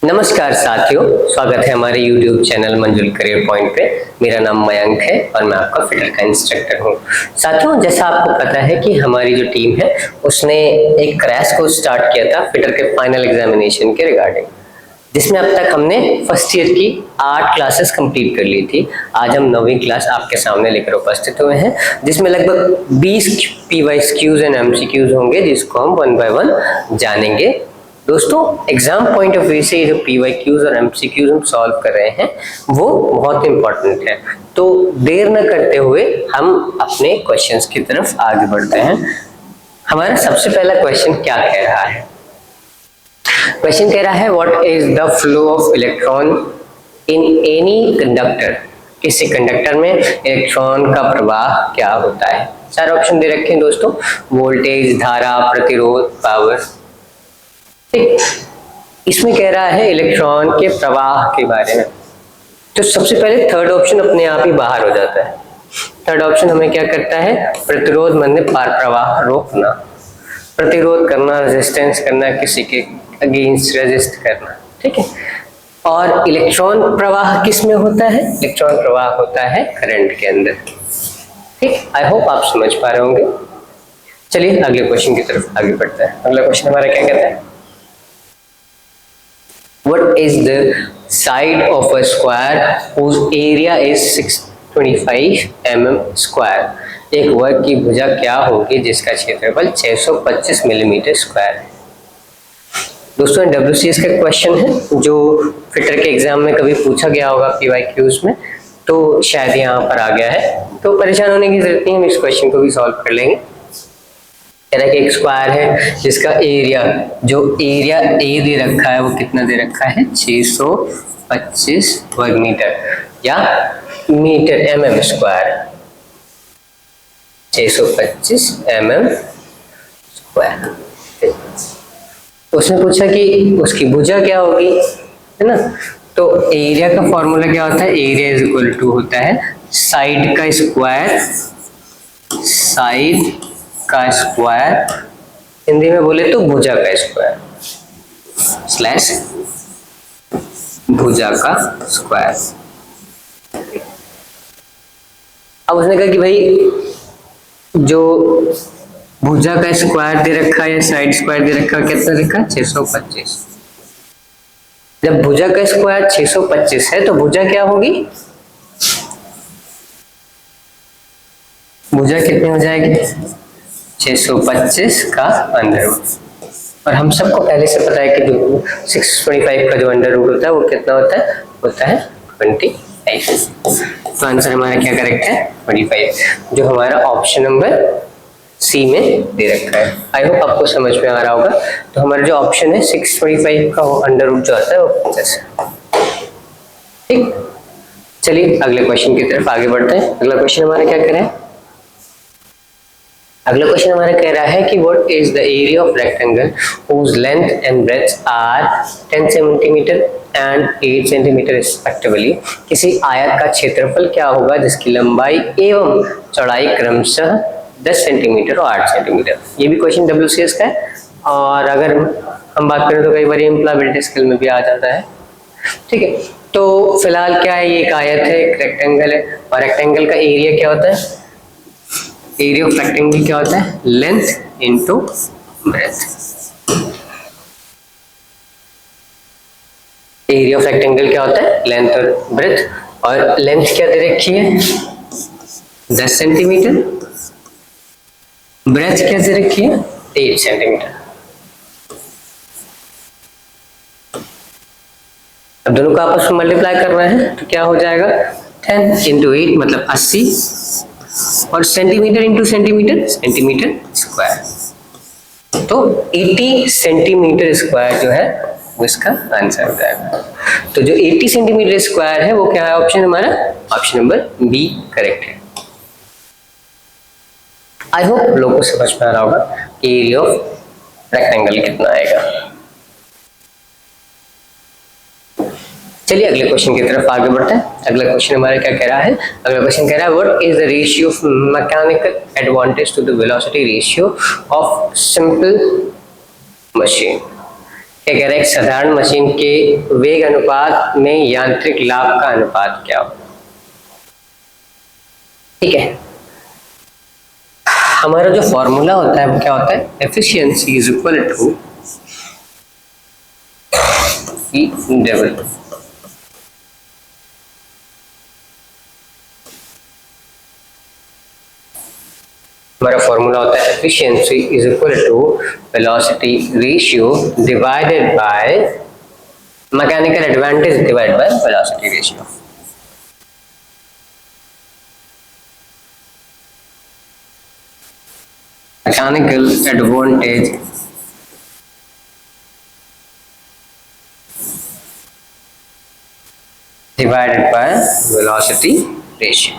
नमस्कार साथियों, स्वागत है हमारे YouTube चैनल मंजुल करियर पॉइंट पे। मेरा नाम मयंक है और मैं आपका फिटर का इंस्ट्रक्टर हूँ। साथियों, जैसा आपको पता है कि हमारी जो टीम है उसने एक क्रैश कोर्स स्टार्ट किया था फिटर के फाइनल एग्जामिनेशन के रिगार्डिंग, जिसमें अब तक हमने फर्स्ट ईयर की 8 क्लासेस कंप्लीट कर ली थी। आज हम 9वीं क्लास आपके सामने लेकर उपस्थित हुए हैं, जिसमें लगभग 20 PYQs एंड MCQs होंगे, जिसको हम 1 बाय 1 जानेंगे। दोस्तों, एग्जाम पॉइंट ऑफ व्यू से ये जो PYQs और MCQs हम सॉल्व कर रहे हैं वो बहुत इंपॉर्टेंट है। तो देर न करते हुए हम अपने क्वेश्चंस की तरफ आगे बढ़ते हैं। हमारा सबसे पहला क्वेश्चन क्या कह रहा है? क्वेश्चन कह रहा है what is the flow of electron in any conductor. किसी कंडक्टर में इलेक्ट्रॉन का प्रवाह क्या होता है? सारे ऑप्शन दे रखे हैं दोस्तों, वोल्टेज, धारा, प्रतिरोध, पावर। ठीक, इसमें कह रहा है इलेक्ट्रॉन के प्रवाह के बारे में। तो सबसे पहले थर्ड ऑप्शन अपने आप ही बाहर हो जाता है। थर्ड ऑप्शन हमें क्या करता है? प्रतिरोध माने पार प्रवाह रोकना, प्रतिरोध करना, रेजिस्टेंस करना, किसी के अगेंस्ट रेजिस्ट करना। ठीक है, और इलेक्ट्रॉन प्रवाह किस में होता है? इलेक्ट्रॉन प्रवाह होता है करंट के अंदर। ठीक, आई होप आप समझ पा रहे होंगे। चलिए अगले क्वेश्चन की तरफ आगे बढ़ते हैं। अगला क्वेश्चन हमारा क्या कहता है? What is the side of a square whose area is 625 mm²? एक वर्ग की भुजा क्या होगी जिसका क्षेत्रफल 625 मिलीमीटर स्क्वायर है? दोस्तों, WCS का क्वेश्चन है जो फिटर के एग्जाम में कभी पूछा गया होगा PYQs में, तो शायद यहाँ पर आ गया है। तो परेशान होने की जरूरत नहीं, हम इस क्वेश्चन को भी सॉल्व कर लेंगे। कह रहा है कि एक स्क्वायर है जिसका एरिया, जो एरिया ए दे रखा है वो कितना दे रखा है? 625 वर्ग मीटर या metre mm square, 625 mm square. उसने पूछा कि उसकी भुजा क्या होगी, है ना? तो एरिया का फॉर्मूला क्या होता है? एरिया इज इक्वल टू होता है साइड का स्क्वायर, साइड का स्क्वायर, हिंदी में बोले तो भुजा का स्क्वायर, स्लैश भुजा का स्क्वायर। अब उसने कहा कि भाई जो भुजा का स्क्वायर दे रखा है या साइड स्क्वायर दे रखा है, कितना रखा है? 625। जब भुजा का स्क्वायर 625 है तो भुजा क्या होगी? भुजा कितनी हो जाएगी? 625 का अंडर रूट। और हम सबको पहले से पता है कि जो 625 का जो अंडर रूट होता है वो कितना होता है? होता है 25। तो आंसर हमारा क्या करेक्ट है? 25, जो हमारा ऑप्शन नंबर सी में दे रखा है। आई होप आपको समझ में आ रहा होगा। तो हमारा जो ऑप्शन है 625 का अंडर रूट जो आता है वो 50 है। ठीक, चलिए अगले क्वेश्चन की तरफ आगे बढ़ते हैं। अगला क्वेश्चन हमारा क्या कह रहा है? अगला क्वेश्चन हमारा कह रहा है कि what is the area of rectangle whose length and breadth are 10 centimetre and 8 centimetre respectively. किसी आयत का क्षेत्रफल क्या होगा जिसकी लंबाई एवं चौड़ाई क्रमशः 10 सेंटीमीटर और 8 सेंटीमीटर। ये भी क्वेश्चन WCS का है, और अगर हम बात करें तो कई बार एम्प्लॉयबिलिटी स्किल में भी आ जाता है। ठीक है, तो फिलहाल क्या है? ये एक आयत है, एक रेक्टेंगल है, और रेक्टेंगल का एरिया क्या होता है? एरिया ऑफ रेक्टेंगल क्या होता है? Length into breadth. Area of rectangle क्या होता है? लेंथ और ब्रेथ। और लेंथ क्या दे रखी है? 10 सेंटीमीटर। ब्रेथ क्या दे रखी है? 8 सेंटीमीटर। अब दोनों को आपस में मल्टीप्लाई करना है तो क्या हो जाएगा? 10 इंटू 8 मतलब 80, और centimetre into centimetre, centimetre square. तो 80 सेंटीमीटर स्क्वायर जो है वो इसका आंसर हो जाएगा। तो जो 80 सेंटीमीटर स्क्वायर है वो क्या है? ऑप्शन हमारा ऑप्शन नंबर बी करेक्ट है। आई होप लोगों को समझ में आ रहा होगा कि एरिया ऑफ रेक्टेंगल कितना आएगा। चलिए अगले क्वेश्चन की तरफ आगे बढ़ते हैं। अगला क्वेश्चन हमारा क्या कह रहा है? अगला क्वेश्चन कह रहा है what is the ratio of mechanical advantage to the velocity ratio of simple machine. क्या कह रहा है, एक साधारण मशीन के वेग अनुपात में यांत्रिक लाभ का अनुपात क्या हो। ठीक है, हमारा जो फॉर्मूला होता है वो क्या होता है, efficiency is equal to E double. हमारा फॉर्मूला होता है efficiency is equal to velocity ratio divided by mechanical advantage divided by velocity ratio. Mechanical advantage divided by velocity ratio।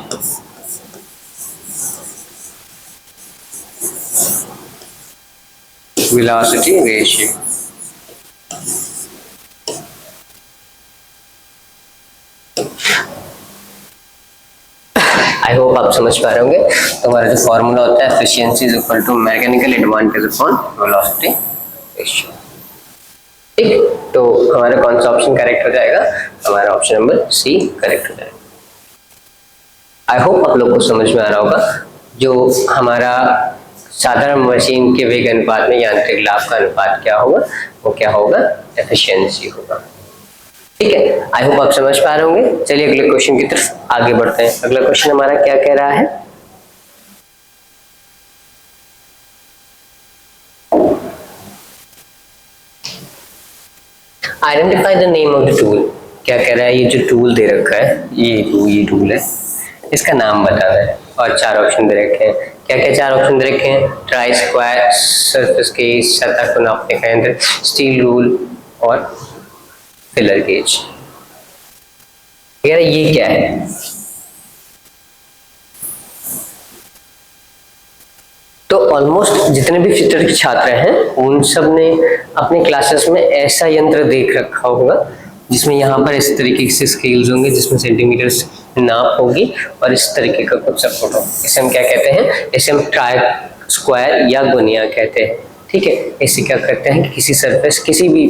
velocity ratio I hope आप समझ पा रहे होंगे। तो हमारा जो फॉर्मूला होता है efficiency is equal to mechanical advantage upon velocity ratio. ठीक, तो हमारा कौन सा ऑप्शन करेक्ट हो जाएगा, हमारा ऑप्शन नंबर सी करेक्ट हो जाएगा। आई होप आप लोग को समझ में आ रहा होगा। जो हमारा साधारण मशीन के वेग अनुपात में यांत्रिक लाभ का अनुपात क्या होगा, वो क्या होगा, एफिशिएंसी होगा। ठीक है, आई होप आप समझ पा रहे होंगे। चलिए अगले क्वेश्चन की तरफ आगे बढ़ते हैं। अगला क्वेश्चन हमारा क्या कह रहा है, identify the name of the tool. क्या कह रहा है, ये जो टूल दे रखा है, ये टूल है, इसका नाम बताना है और चार ऑप्शन दे रखे हैं। क्या क्या चार ऑप्शन दे रखे हैं, ट्राई स्क्वायर, सरफेस गेज, सतह को नापने का यंत्र, स्टील रूल और फिलर गेज। यार ये क्या है, तो ऑलमोस्ट जितने भी फिटर के छात्र हैं उन सब ने अपने क्लासेस में ऐसा यंत्र देख रखा होगा जिसमें यहाँ पर इस तरीके से स्केल्स होंगे, जिसमें सेंटीमीटर नाप होगी और इस तरीके का कुछ सपोर्ट होगा। इसे हम क्या कहते हैं, इसे हम ट्राई स्क्वायर या गुनिया कहते हैं। ठीक है, इसे क्या करते हैं कि किसी सरफेस, किसी भी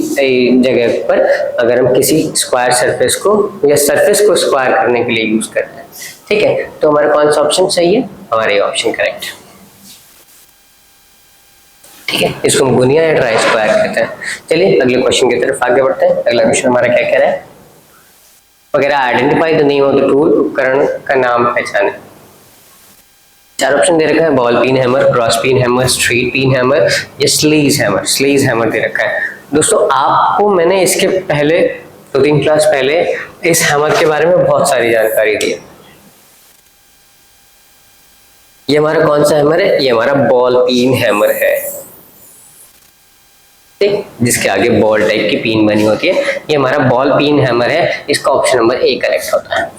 जगह पर अगर हम किसी स्क्वायर सरफेस को या सरफेस को स्क्वायर करने के लिए यूज करते हैं। ठीक है, तो हमारा कौन सा ऑप्शन सही है, हमारा ये ऑप्शन करेक्ट है। ठीक है, इसको हम गुनिया या ट्राई स्क्वायर कहते हैं। चलिए अगले क्वेश्चन की तरफ आगे बढ़ते हैं। अगला क्वेश्चन हमारा क्या कह रहा है, वगैरह identify the name of the tool, उपकरण का नाम पहचाने। चार ऑप्शन दे रखा है, बॉल पीन हैमर, क्रॉस पीन हैमर, स्ट्रेट पीन हैमर या स्लीज हैमर। स्लीज हैमर दे रखा है। दोस्तों आपको मैंने इसके पहले 2-3 क्लास पहले इस हैमर के बारे में बहुत सारी जानकारी दी है। ये हमारा कौन सा हैमर है, ये हमारा बॉल पीन हैमर है, ठीक, जिसके आगे बॉल टाइप की पिन बनी होती है। ये हमारा बॉल पिन हैमर है, इसका ऑप्शन नंबर ए करेक्ट होता है।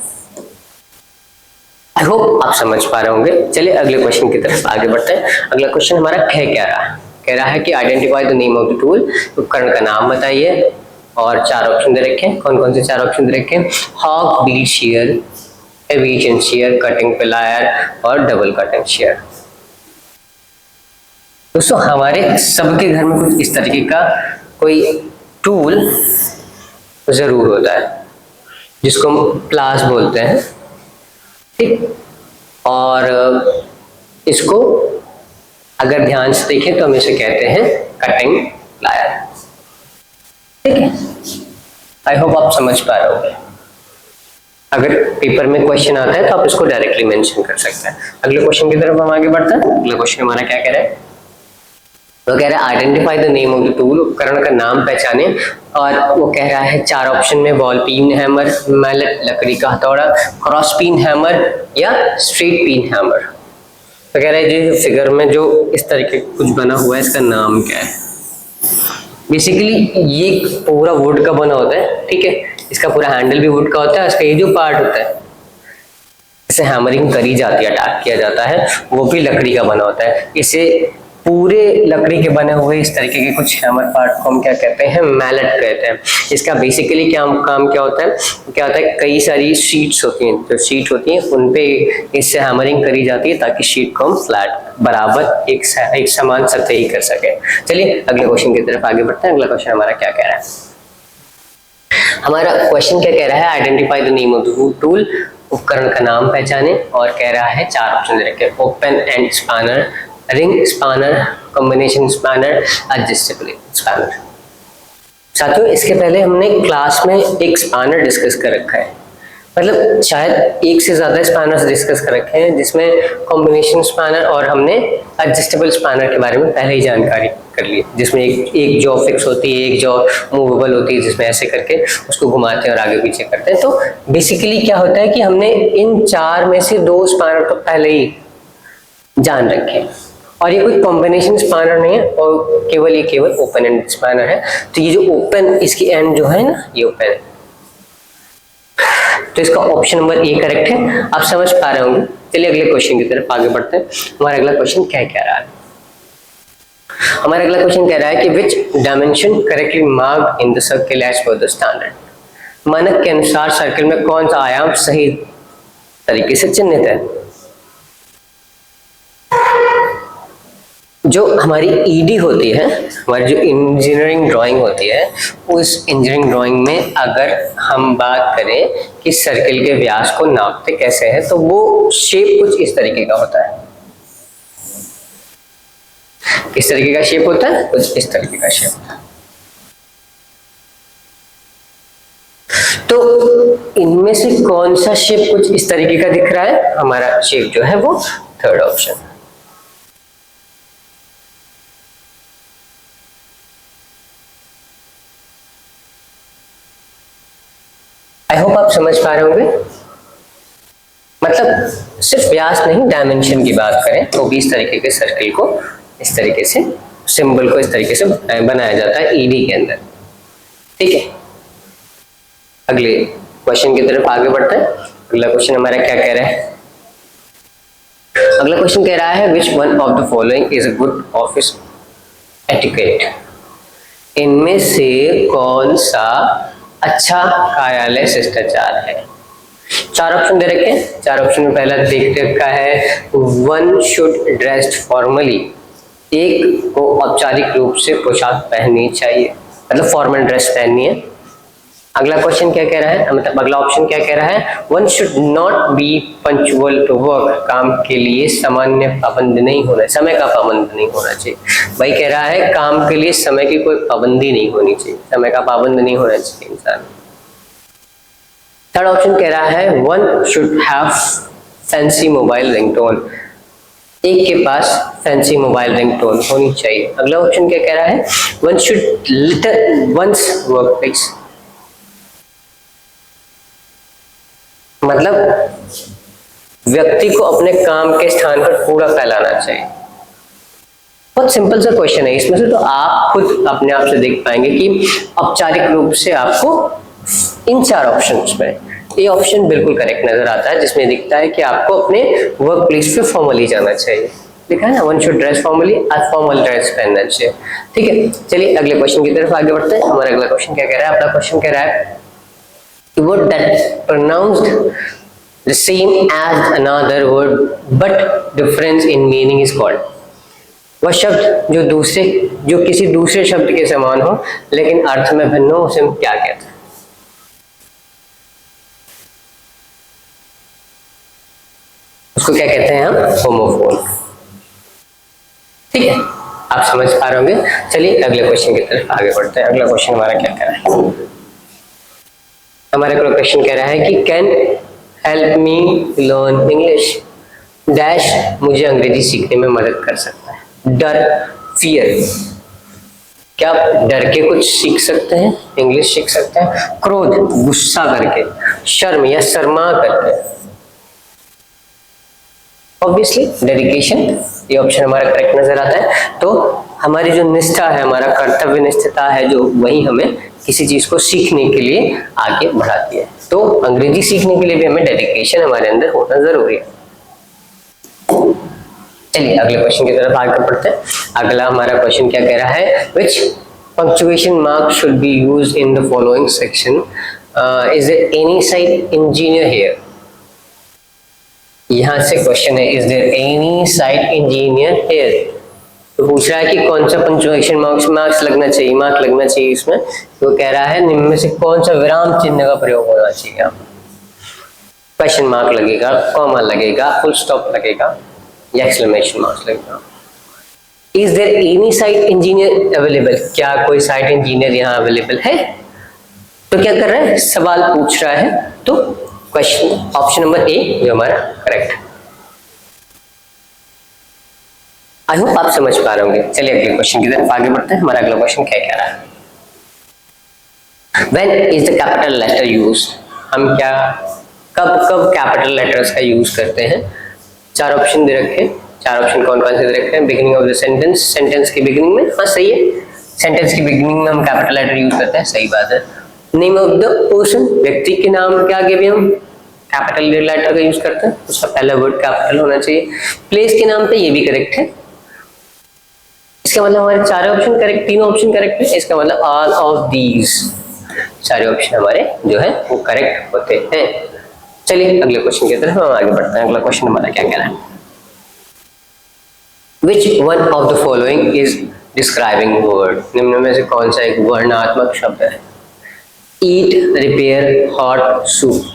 आई होप आप समझ पा रहे होंगे। चलिए अगले क्वेश्चन की तरफ आगे बढ़ते हैं। अगला क्वेश्चन हमारा कह रहा है कि identify the name of the tool, उपकरण का नाम बताइए और चार ऑप्शन दे रखे हैं। कौन कौन से चार ऑप्शन दे रखे हैं, hawk beat shear, aviation shear, cutting plier और डबल कटिंग शेयर। दोस्तों हमारे सबके घर में कुछ इस तरीके का कोई टूल जरूर होता है जिसको हम प्लास बोलते हैं, ठीक, और इसको अगर ध्यान से देखें तो हम इसे कहते हैं कटिंग प्लायर। ठीक है, आई होप आप समझ पा रहे होंगे। अगर पेपर में क्वेश्चन आता है तो आप इसको डायरेक्टली मेंशन कर सकते हैं। अगले क्वेश्चन की तरफ हम आगे बढ़ते हैं। अगला क्वेश्चन हमारा क्या कह रहा है, वो कह रहा है identify the name of the tool, उपकरण का नाम पहचाने। और वो कह रहा है चार ऑप्शन में, बॉल पीन हैमर, मैलेट लकड़ी का हथौड़ा, क्रॉस पीन हैमर या स्ट्रेट पीन हैमर। तो कह रहा है जो फिगर में जो इस तरीके कुछ बना हुआ है इसका नाम क्या है। बेसिकली ये पूरा वुड का बना होता है, ठीक है, इसका पूरा हैंडल भी वुड का होता है, इसका ये जो पार्ट होता है इसे हैमरिंग करी जाती है, अटैक किया जाता है, वो भी लकड़ी का बना होता है। इसे पूरे लकड़ी के बने हुए इस तरीके के कुछ हैमर पार्ट को हम क्या कहते हैं, मैलेट कहते हैं। इसका बेसिकली क्या काम क्या होता है, कई सारी शीट्स होती हैं, जो शीट होती हैं उन पे इससे हैमरिंग करी जाती है ताकि शीट को हम फ्लैट बराबर एक समान सतही कर सके। चलिए अगले क्वेश्चन की तरफ आगे बढ़ते हैं। अगला क्वेश्चन हमारा क्या कह रहा है, हमारा क्वेश्चन क्या कह रहा है, identify the name of the tool, उपकरण का नाम पहचाने, और कह रहा है 4 ऑप्शन दे रखे, open end spanner, ring spanner, combination spanner, adjustable spanner. साथियों इसके पहले हमने क्लास में एक स्पैनर डिस्कस कर रखा है, मतलब शायद एक से ज्यादा स्पैनर्स डिस्कस कर रखे हैं, जिसमें कॉम्बिनेशन स्पैनर और हमने एडजस्टेबल स्पैनर के बारे में पहले ही जानकारी कर ली, जिसमें एक जॉ फिक्स होती है, एक जॉ मूवेबल होती है, जिसमें ऐसे करके उसको घुमाते हैं और आगे पीछे करते हैं। तो बेसिकली क्या होता है कि हमने इन 4 में से 2 स्पैनर तो पहले ही जान रखे हैं, और ये कोई कॉम्बिनेशन स्पैनर नहीं है, और केवल ओपन एंड स्पैनर है। तो ये जो ओपन, इसकी एंड जो है ना, ये ओपन है, तो इसका ऑप्शन नंबर ए करेक्ट है। आप समझ पा रहे होंगे। चलिए अगले क्वेश्चन की तरफ आगे बढ़ते हैं। हमारा अगला क्वेश्चन क्या कह रहा है, हमारा अगला क्वेश्चन कह रहा है कि which dimension correctly marked in the circle edge पर द स्टैंडर्ड, मानक के अनुसार सर्किल में कौन सा आयाम सही तरीके से चिन्हित है। जो हमारी ईडी होती है, हमारी जो इंजीनियरिंग ड्राइंग होती है, उस इंजीनियरिंग ड्राइंग में अगर हम बात करें कि सर्किल के व्यास को नापते कैसे हैं, तो वो शेप कुछ इस तरीके का होता है। किस तरीके का शेप होता है, कुछ इस तरीके का शेप होता है। तो इनमें से कौन सा शेप कुछ इस तरीके का दिख रहा है, हमारा शेप जो है वो थर्ड ऑप्शन। आई होप आप समझ पा रहे होंगे। मतलब सिर्फ व्यास नहीं, डायमेंशन की बात करें तो भी इस तरीके के सर्किल को इस तरीके से, सिंबल को इस तरीके से बनाया जाता है ईडी के अंदर। ठीक है, अगले क्वेश्चन की तरफ आगे बढ़ते हैं। अगला क्वेश्चन हमारा क्या कह रहा है, अगला क्वेश्चन कह रहा है which one of the following is a good office etiquette, इनमें से कौन सा अच्छा कार्यालय शिष्टाचार है। 4 ऑप्शन दे रखे हैं। 4 ऑप्शन में पहला देख रखा है, वन शुड ड्रेस्ड फॉर्मली, एक को औपचारिक रूप से पोशाक पहननी चाहिए, मतलब फॉर्मल ड्रेस पहननी है। अगला क्वेश्चन क्या कह रहा है, मतलब अगला ऑप्शन क्या कह रहा है, one should not be punctual to work, काम के लिए सामान्य पाबंद नहीं होना, समय का पाबंद नहीं होना चाहिए। भाई कह रहा है काम के लिए समय की कोई पाबंदी नहीं होनी चाहिए, समय का पाबंद नहीं होना चाहिए इंसान। थर्ड ऑप्शन कह रहा है one should have fancy mobile ringtone, एक के पास फैंसी मोबाइल रिंगटोन होनी चाहिए। अगला ऑप्शन क्या कह रहा है, one should litter once work place, मतलब व्यक्ति को अपने काम के स्थान पर कूड़ा फैलाना चाहिए। बहुत सिंपल सा क्वेश्चन है, इसमें से तो आप खुद अपने आप से देख पाएंगे कि औपचारिक रूप से आपको इन 4 ऑप्शंस में ये ऑप्शन बिल्कुल करेक्ट नजर आता है, जिसमें दिखता है कि आपको अपने वर्क प्लेस पे फॉर्मली जाना चाहिए। लिखा है ना, one should dress formally, formal dress पहनना चाहिए। ठीक है, चलिए अगले क्वेश्चन की तरफ आगे बढ़ते हैं। हमारा अगला क्वेश्चन क्या कह रहा है, अपना क्वेश्चन कह रहा है word that pronounced the same as another word but difference in meaning is called, वह शब्द जो किसी दूसरे शब्द के समान हो लेकिन अर्थ में भिन्न हो, उसे हम क्या कहते हैं। उसको क्या कहते हैं हम, होमोफोन। ठीक है, आप समझ पा रहे होंगे। चलिए अगले क्वेश्चन की तरफ आगे बढ़ते हैं। अगला क्वेश्चन हमारा क्या कह रहा है, हमारा अगला क्वेश्चन कह रहा है कि can help me learn English dash, मुझे अंग्रेजी सीखने में मदद कर सकता है। डर, फियर, क्या आप डर के कुछ सीख सकते हैं, इंग्लिश सीख सकते हैं। क्रोध, गुस्सा करके। शर्म या शर्मा करके। ऑब्वियसली डेडिकेशन, ये ऑप्शन हमारा करेक्ट नजर आता है। तो हमारी जो निष्ठा है, हमारा कर्तव्य निष्ठता है, जो वही हमें किसी चीज को सीखने के लिए आगे बढ़ाती है। तो अंग्रेजी सीखने के लिए भी हमें डेडिकेशन हमारे अंदर होना जरूरी है। चलिए अगले क्वेश्चन की तरफ आगे बढ़ते हैं। अगला हमारा क्वेश्चन क्या कह रहा है, which punctuation mark should be used in the following section, is there any site engineer here. यहां से क्वेश्चन है, is there any site engineer here. तो पूछ रहा है कि कौन सा पंक्चुएशन मार्क्स लगना चाहिए, मार्क लगना चाहिए इसमें। तो कह रहा है निम्न में से कौन सा विराम चिन्ह का प्रयोग होना चाहिए। क्वेश्चन मार्क लगेगा, कॉमा लगेगा, फुल स्टॉप लगेगा या एक्सक्लेमेशन मार्क्स लगेगा। Is there any site engineer available, क्या कोई साइट इंजीनियर यहाँ अवेलेबल है। तो क्या कर रहा है, सवाल पूछ रहा है। तो क्वेश्चन ऑप्शन नंबर ए जो हमारा करेक्ट। आई होप आप समझ पा रहे होंगे। चलिए अगले क्वेश्चन की तरफ आगे बढ़ते हैं। हमारा अगला क्वेश्चन क्या कह रहा है, when is the capital letter use. हम क्या कब कब कैपिटल लेटर्स का यूज करते हैं। चार ऑप्शन दे रखे हैं। चार ऑप्शन कौन कौन से दे रखे हैं, beginning of the sentence, sentence की बिगिनिंग में, हाँ सही है, सेंटेंस की बिगिनिंग में हम कैपिटल लेटर यूज करते हैं, सही बात है। नेम ऑफ द पर्सन, व्यक्ति के नाम के आगे भी हम कैपिटल लेटर का यूज करते हैं, उसका पहला वर्ड कैपिटल होना चाहिए। प्लेस के नाम पे ये भी करेक्ट है। इसका मतलब हमारे चार ऑप्शन करेक्ट, तीन ऑप्शन करेक्ट है। इसका मतलब ऑल ऑफ दीज, सारे ऑप्शन हमारे जो है वो करेक्ट होते हैं। चलिए अगले क्वेश्चन की तरफ हम आगे बढ़ते हैं। अगला क्वेश्चन हमारा क्या कह रहा है, Which one of the following is describing word। निम्न में से कौन सा एक वर्णात्मक शब्द है। Eat, repair, hot, soup।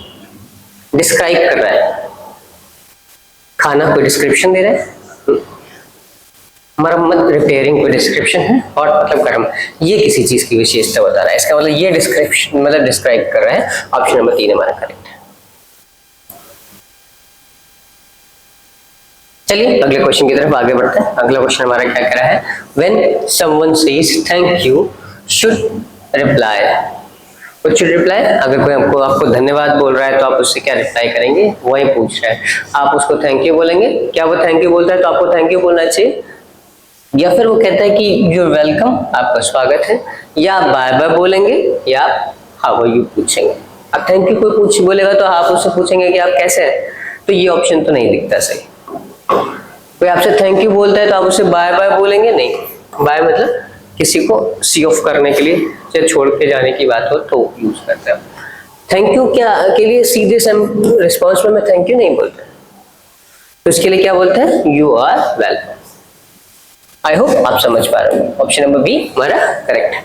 Describe कर रहा है, खाना कोई डिस्क्रिप्शन दे रहा है। मरम्मत, रिपेयरिंग कोई डिस्क्रिप्शन है। हॉट मतलब गर्म, ये किसी चीज की विशेषता बता रहा है। इसका मतलब ये डिस्क्रिप्शन मतलब डिस्क्राइब कर रहा है। ऑप्शन नंबर 3 हमारा करेक्ट है। चलिए अगले क्वेश्चन की तरफ आगे बढ़ते हैं। अगला क्वेश्चन हमारा क्या कह रहा है, when someone says thank you should reply. What should reply, अगर कोई आपको धन्यवाद बोल रहा है तो आप उससे क्या रिप्लाई करेंगे, वही पूछ रहा है। आप उसको थैंक यू बोलेंगे, क्या वो थैंक यू बोलता है तो आपको थैंक यू बोलना चाहिए, या फिर वो कहता है कि यू वेलकम, आपका स्वागत है, या आप बाय बाय बोलेंगे, या आप हाउ आर यू पूछेंगे। अब थैंक यू कोई पूछ बोलेगा तो आप उससे पूछेंगे कि आप कैसे हैं, तो ये ऑप्शन तो नहीं दिखता सही। कोई आपसे थैंक यू बोलता है तो आप उससे बाय बाय बोलेंगे, नहीं। बाय मतलब किसी को सी ऑफ करने के लिए या छोड़ के जाने की बात हो तो यूज करते हैं। थैंक यू क्या के लिए सीधे रिस्पॉन्स में थैंक यू नहीं बोलते, तो इसके लिए क्या बोलते हैं, you are welcome. I hope आप समझ पा रहे हो। ऑप्शन नंबर बी हमारा करेक्ट है।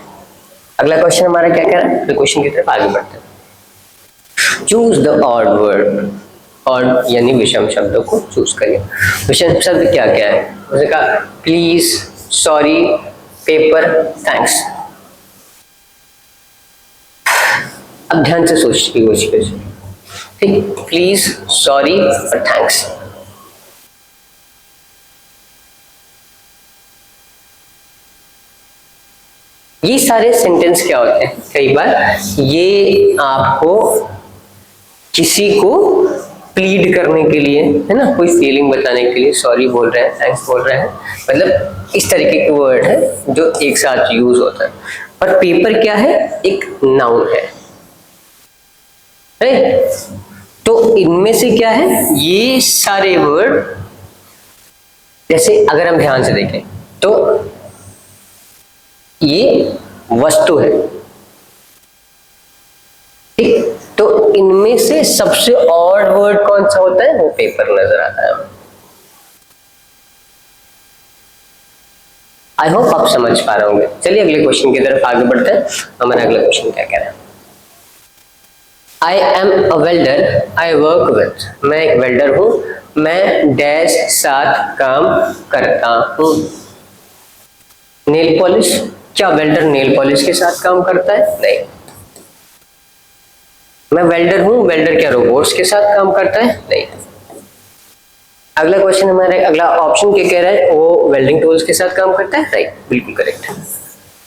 अगला क्वेश्चन हमारा क्या कह रहा है, तो क्वेश्चन की तरफ आगे बढ़ते हैं। Choose the odd word, odd यानी विषम शब्दों को चूज करिए। विषम शब्द क्या क्या है, उसने कहा प्लीज, सॉरी, पेपर, थैंक्स। अब ध्यान से सोचिए वो चीज, ठीक, प्लीज, सॉरी और थैंक्स। ये सारे सेंटेंस क्या होते हैं, कई बार ये आपको किसी को प्लीड करने के लिए, है ना, कोई फीलिंग बताने के लिए सॉरी बोल रहे हैं, थैंक्स बोल रहे हैं, मतलब इस तरीके के वर्ड है जो एक साथ यूज होता है। पर पेपर क्या है, एक नाउन है, तो इनमें से क्या है, ये सारे वर्ड, जैसे अगर हम ध्यान से देखें तो ये वस्तु है, ठीक, तो इनमें से सबसे ऑड वर्ड कौन सा होता है, वो पेपर नजर आता है। आई होप आप समझ पा रहे होंगे। चलिए अगले क्वेश्चन की तरफ आगे बढ़ते हैं। हमारा अगला क्वेश्चन क्या कह रहा है, I am a welder I work with. मैं एक वेल्डर हूं, मैं डैश साथ काम करता हूं। नेल पॉलिश, क्या वेल्डर नेल पॉलिश के साथ काम करता है, नहीं। मैं वेल्डर हूं, वेल्डर क्या रोबोट्स के साथ काम करता है, नहीं। अगला क्वेश्चन हमारे अगला ऑप्शन क्या कह रहा है, वो वेल्डिंग टूल्स के साथ काम करता है, राइट, बिल्कुल करेक्ट।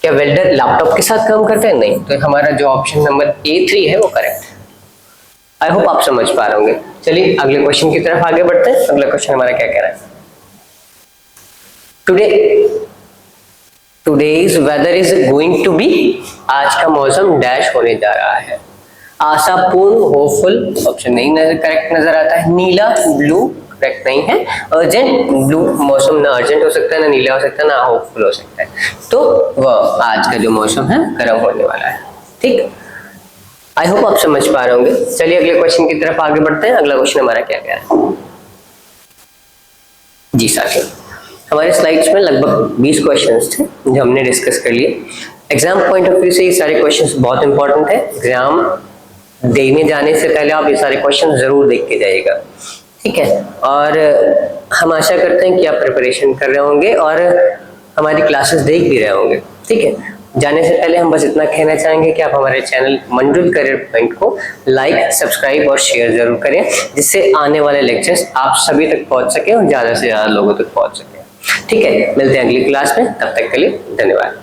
क्या वेल्डर लैपटॉप के साथ काम करता है, नहीं। तो हमारा जो ऑप्शन नंबर A3 है वो करेक्ट है। आई होप आप समझ पा रहे होंगे। चलिए अगले क्वेश्चन की तरफ आगे बढ़ते हैं। अगला क्वेश्चन हमारा क्या कह रहा है, today's weather is going to be. आज का मौसम डैश होने जा रहा है। आशापूर्ण, होपफुल, ऑप्शन नहीं करेक्ट नजर आता है। नीला, ब्लू, करेक्ट नहीं है। अर्जेंट ब्लू मौसम ना अर्जेंट हो सकता है, ना नीला हो सकता है, ना होपफुल हो सकता है। तो वह आज का जो मौसम है गर्म होने वाला है। ठीक, आई होप आप समझ पा रहे होंगे। चलिए अगले क्वेश्चन की तरफ आगे बढ़ते हैं। अगला क्वेश्चन हमारा क्या क्या है जी साथियों, हमारे स्लाइड्स में लगभग 20 क्वेश्चंस थे जो हमने डिस्कस कर लिए। एग्जाम पॉइंट ऑफ व्यू से ये सारे क्वेश्चंस बहुत इंपॉर्टेंट है। एग्जाम देने जाने से पहले आप ये सारे क्वेश्चन जरूर देख के जाइएगा, ठीक है। और हम आशा करते हैं कि आप प्रिपरेशन कर रहे होंगे और हमारी क्लासेस देख भी रहे होंगे, ठीक है। जाने से पहले हम बस इतना कहना चाहेंगे कि आप हमारे चैनल मंजुल करियर पॉइंट को लाइक, सब्सक्राइब और शेयर जरूर करें, जिससे आने वाले लेक्चर्स आप सभी तक पहुंच सके और ज्यादा से ज्यादा लोगों तक पहुंच सके। ठीक है, मिलते हैं अगली क्लास में, तब तक के लिए धन्यवाद।